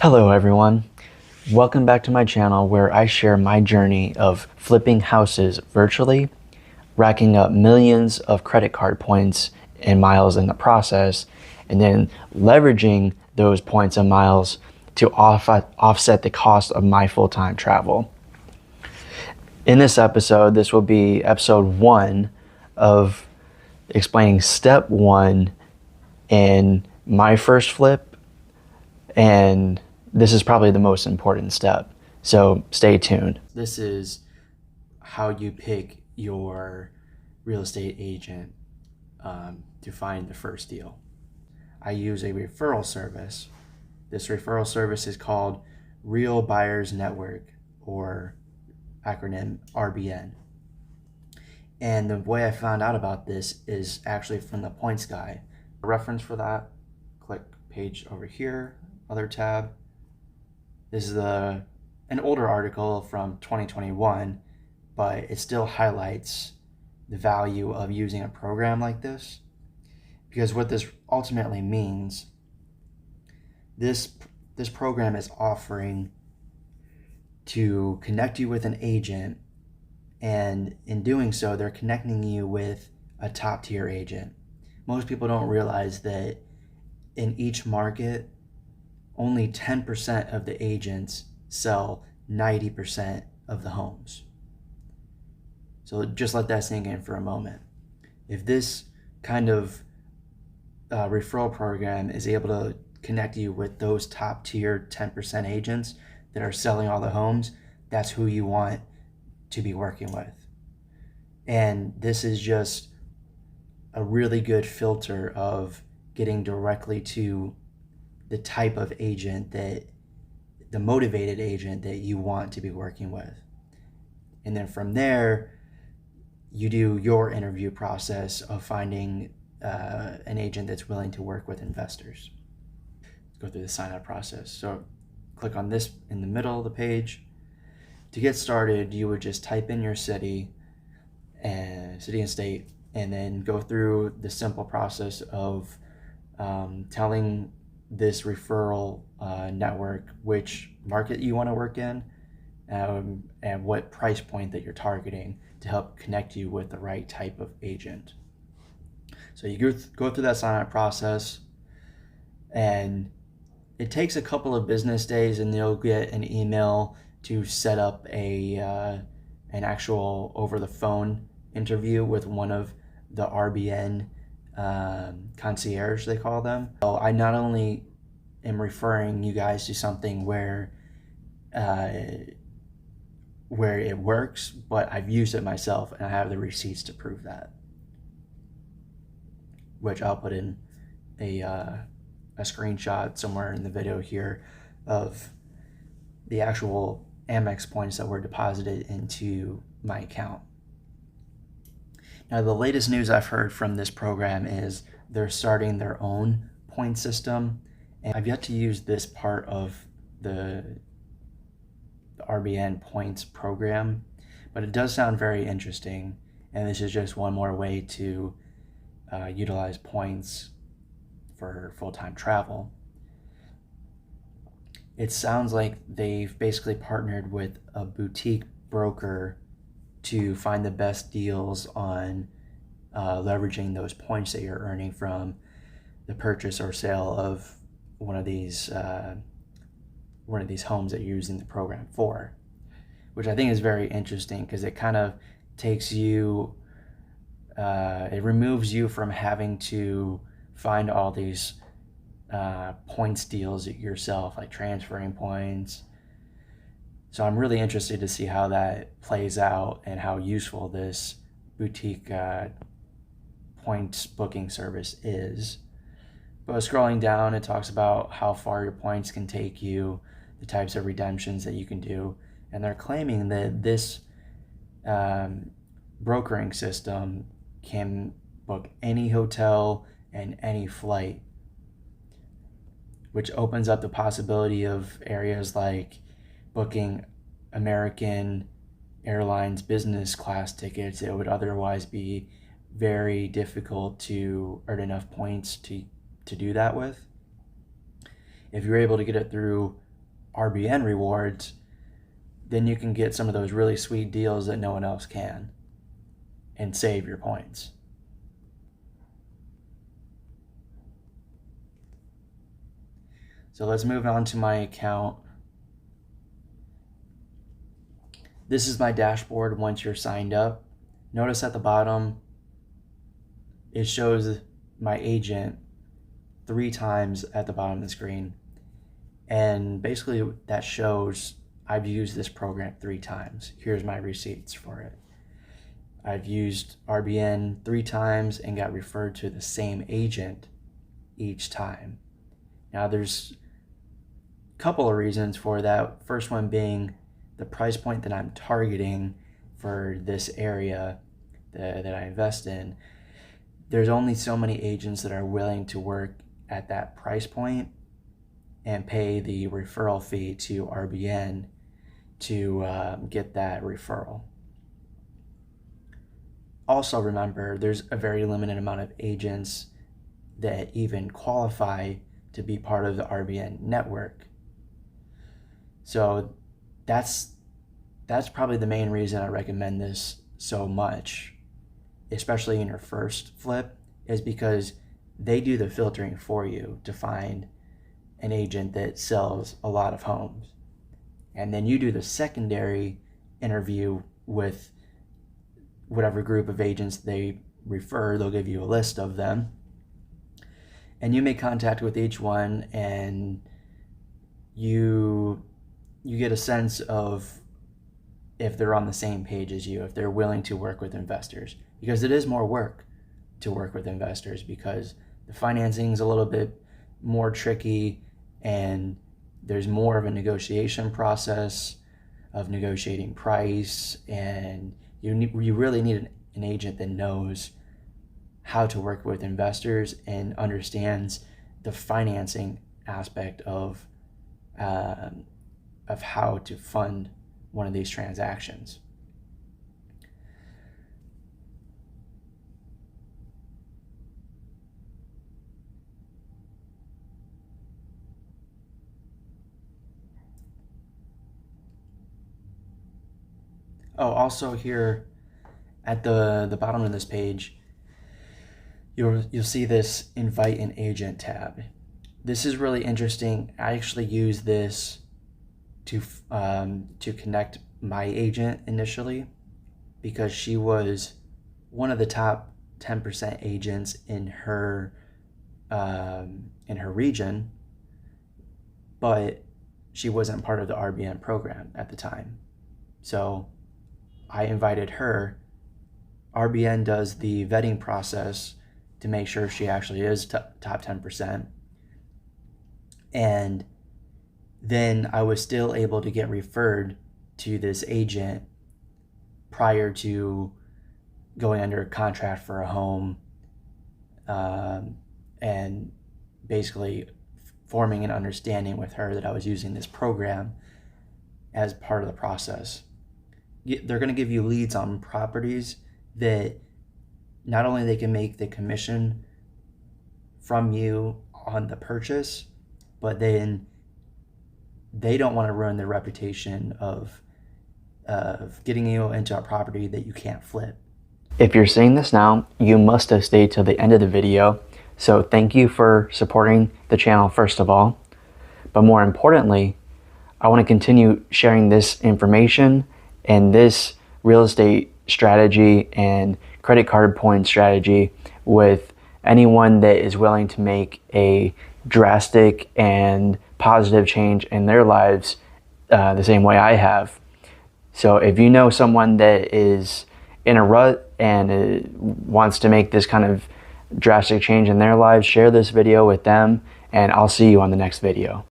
Hello everyone, welcome back to my channel where I share my journey of flipping houses virtually, racking up millions of credit card points and miles in the process, and then leveraging those points and miles to offset the cost of my full-time travel. In this episode, this will be episode 1 of explaining step 1 in my first flip, and this is probably the most important step, so stay tuned. This is how you pick your real estate agent to find the first deal. I use a referral service. This referral service is called Real Buyers Network, or acronym RBN. And the way I found out about this is actually from the points guy. A reference for that, click page over here, other tab. This is an older article from 2021, but it still highlights the value of using a program like this, because what this ultimately means, this program is offering to connect you with an agent, and in doing so, they're connecting you with a top-tier agent. Most people don't realize that in each market, only 10% of the agents sell 90% of the homes. So just let that sink in for a moment. If this kind of referral program is able to connect you with those top tier 10% agents that are selling all the homes, that's who you want to be working with. And this is just a really good filter of getting directly to the type of agent, the motivated agent that you want to be working with. And then from there, you do your interview process of finding an agent that's willing to work with investors. Let's go through the sign up process. So click on this in the middle of the page. To get started, you would just type in your city and state, and then go through the simple process of telling this referral network which market you want to work in, and what price point that you're targeting to help connect you with the right type of agent. So you go through that sign up process, and it takes a couple of business days, and you'll get an email to set up an actual over the phone interview with one of the RBN concierge, they call them. So I not only am referring you guys to something where it works, but I've used it myself and I have the receipts to prove that, which I'll put in a screenshot somewhere in the video here of the actual Amex points that were deposited into my account. Now, the latest news I've heard from this program is they're starting their own point system, and I've yet to use this part of the RBN points program, but it does sound very interesting, and this is just one more way to utilize points for full-time travel. It sounds like they've basically partnered with a boutique broker to find the best deals on leveraging those points that you're earning from the purchase or sale of one of these homes that you're using the program for, which I think is very interesting, because it kind of takes you, it removes you from having to find all these points deals yourself, like transferring points. So I'm really interested to see how that plays out and how useful this boutique points booking service is. But scrolling down, it talks about how far your points can take you, the types of redemptions that you can do, and they're claiming that this brokering system can book any hotel and any flight, which opens up the possibility of areas like booking American Airlines business class tickets. It would otherwise be very difficult to earn enough points to do that with. If you're able to get it through RBN rewards, then you can get some of those really sweet deals that no one else can and save your points. So let's move on to my account. This is my dashboard once you're signed up. Notice at the bottom, it shows my agent 3 times at the bottom of the screen. And basically that shows I've used this program 3 times. Here's my receipts for it. I've used RBN 3 times and got referred to the same agent each time. Now there's a couple of reasons for that. First one being the price point that I'm targeting for this area that I invest in. There's only so many agents that are willing to work at that price point and pay the referral fee to RBN to get that referral. Also remember, there's a very limited amount of agents that even qualify to be part of the RBN network. So that's probably the main reason I recommend this so much, especially in your first flip, is because they do the filtering for you to find an agent that sells a lot of homes. And then you do the secondary interview with whatever group of agents they refer. They'll give you a list of them. And you make contact with each one, and you get a sense of if they're on the same page as you, if they're willing to work with investors. Because it is more work to work with investors, because the financing is a little bit more tricky, and there's more of a negotiation process of negotiating price, and you really need an agent that knows how to work with investors and understands the financing aspect of how to fund one of these transactions. Oh, also here at the bottom of this page, you'll see this Invite an Agent tab. This is really interesting. I actually use this to connect my agent initially, because she was one of the top 10% agents in her region, but she wasn't part of the RBN program at the time. So I invited her. RBN does the vetting process to make sure she actually is top 10%. And then I was still able to get referred to this agent prior to going under contract for a home, and basically forming an understanding with her that I was using this program as part of the process. They're going to give you leads on properties that not only they can make the commission from you on the purchase, but then they don't want to ruin their reputation of getting you into a property that you can't flip. If you're seeing this now, you must have stayed till the end of the video. So thank you for supporting the channel, first of all. But more importantly, I want to continue sharing this information and this real estate strategy and credit card point strategy with anyone that is willing to make a drastic and positive change in their lives the same way I have. So if you know someone that is in a rut and wants to make this kind of drastic change in their lives, share this video with them, and I'll see you on the next video.